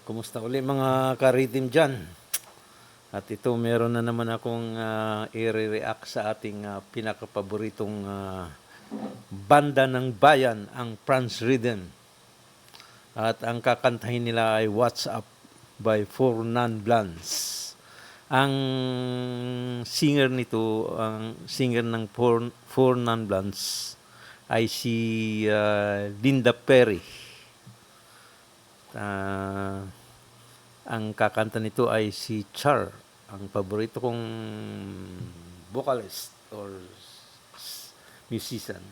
Kumusta uli mga karitim dyan? At ito meron na naman akong i-react sa ating pinakapaboritong banda ng bayan, ang Franz Rhythm. At ang kakantahin nila ay What's Up by Four Non-Blondes. Ang singer nito, ang singer ng Four Non-Blondes ay si Linda Perry. Ang kakanta nito ay si Char, ang paborito kong vocalist or musician.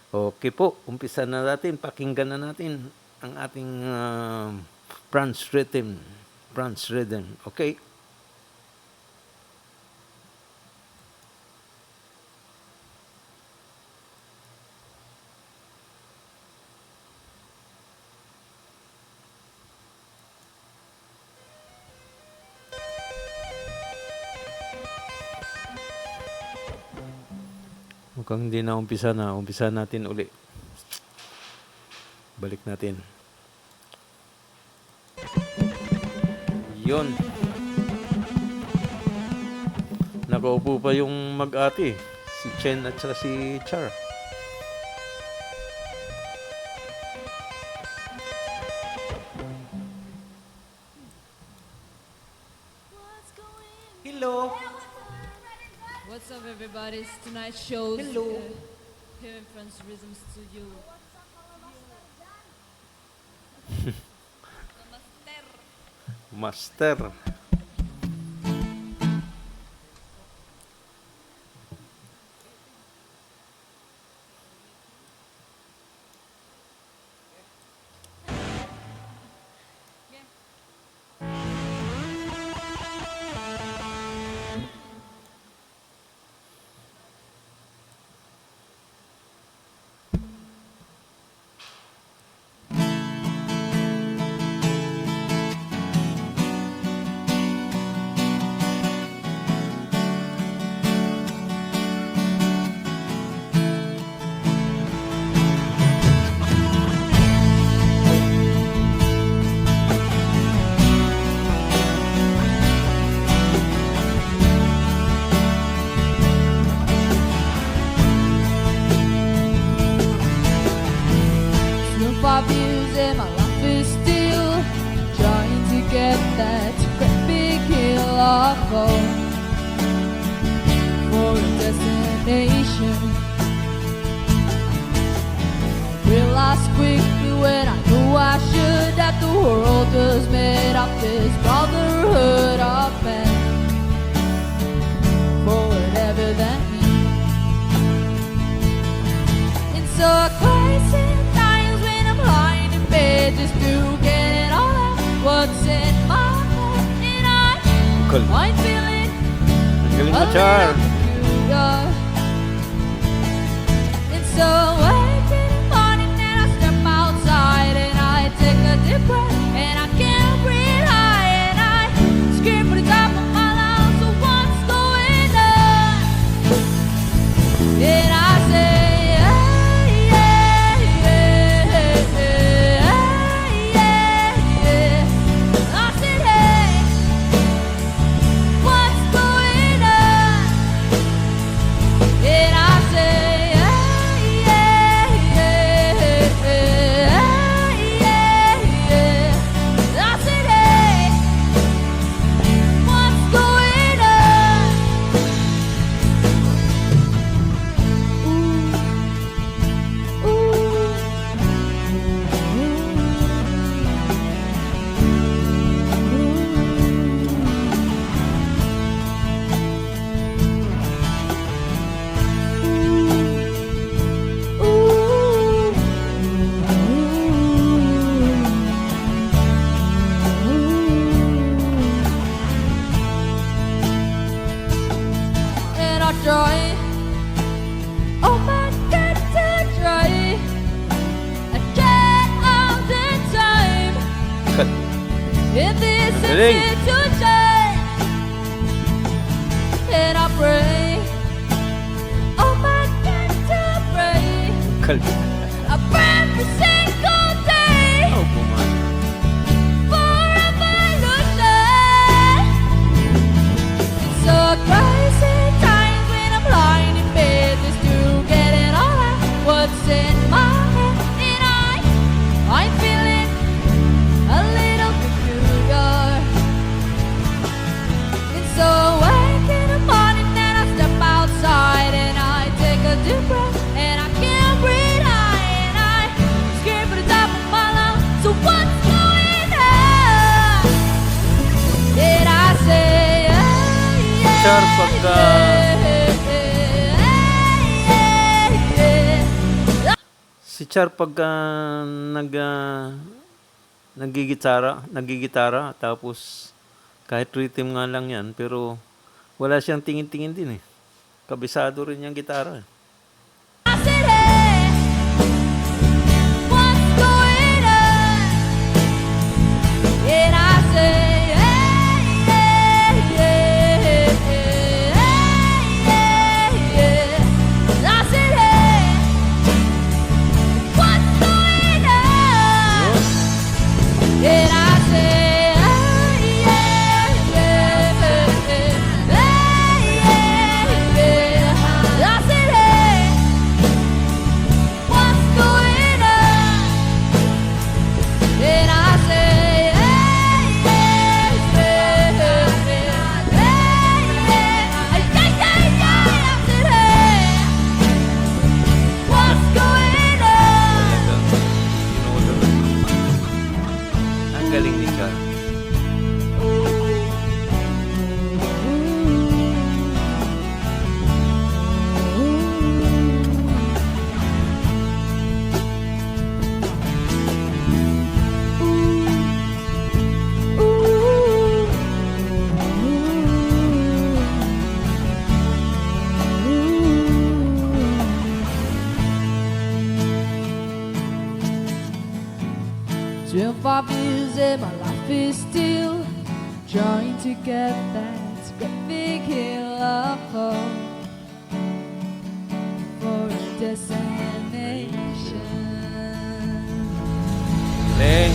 Okay po, umpisa na natin, pakinggan na natin ang ating Franz Rhythm. Franz Rhythm, okay? Mukhang hindi na umpisa na. Umpisa natin uli. Balik natin. Yun. Nakaupo pa yung mag-ate. Si Chen at saka si Char. Hello. What's up, everybody? It's tonight's show. Hello. Here in Franz Rhythm Studio. Master. Still 5 years and my life is still trying to get that great big hill of hope for a destination. Realized quickly when I knew I should that the world was made of this brotherhood of men for whatever that means. And so I crazy times when I'm lying in bed just to get it all out what's in my head, and I'm feeling Galing a mo, Char. little peculiar. And so I wake in the morning and I step outside and I take a deep breath and I can't breathe high and I scream for the top of my lungs, so what's going on? And I say, yeah, yeah, yeah, yeah, yeah. I said, hey, what's going on? And I say, yeah, yeah, yeah, yeah. I said, hey, what's going on? And I try, oh my God, to try. I can't all the time in this Galing. situation. And I pray, oh my God, to pray. Galing. I pray every single day. Oh, puman. Char pagka si Char pagka nagigitara tapos kahit rhythm nga lang yan pero wala siyang tingin-tingin din eh. Kabisado rin yung gitara. Eh. I said, hey, what's going on? And I say, hey, hey, hey, hey, hey, hey. I said, hey, what's going on? And I say, hey, hey, hey, hey, hey, hey. I said, hey, what's going on? And I say, hey, hey, hey, hey, hey, I said, hey, what's going on? Ang galing ni Char. Still 5 years and my life is still trying to get that great big hill of hope for a destination. Galing.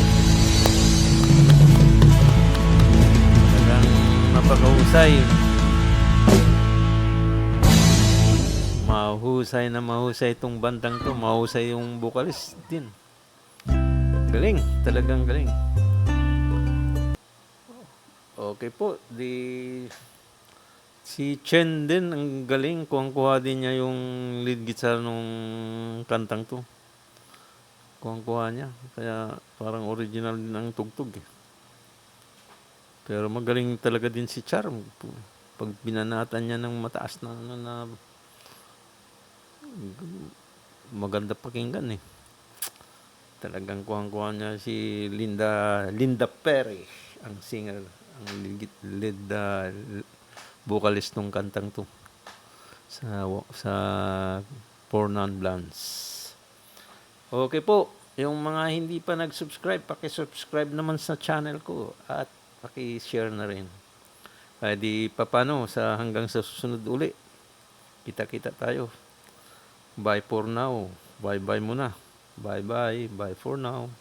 Talagang napakahusay. Mahusay itong bandang to. Mahusay yung vocalist din. Galing. Talagang galing. Okay po. Si Chen din, ang galing. Kuha din niya yung lead guitar nung kantang to. Kuha niya. Kaya parang original din ang tugtog eh. Pero magaling talaga din si Char. Pag binanatan niya ng mataas na maganda pakinggan eh. Talagang kuha niya si Linda Perry, ang singer, ang lead vocalist ng kantang to sa Four Non-Blondes. Okay po, yung mga hindi pa nag-subscribe, paki-subscribe naman sa channel ko at paki-share na rin. Di papano sa hanggang sa susunod uli. Kita-kita tayo. Bye for now. Bye-bye muna. Bye-bye. Bye for now.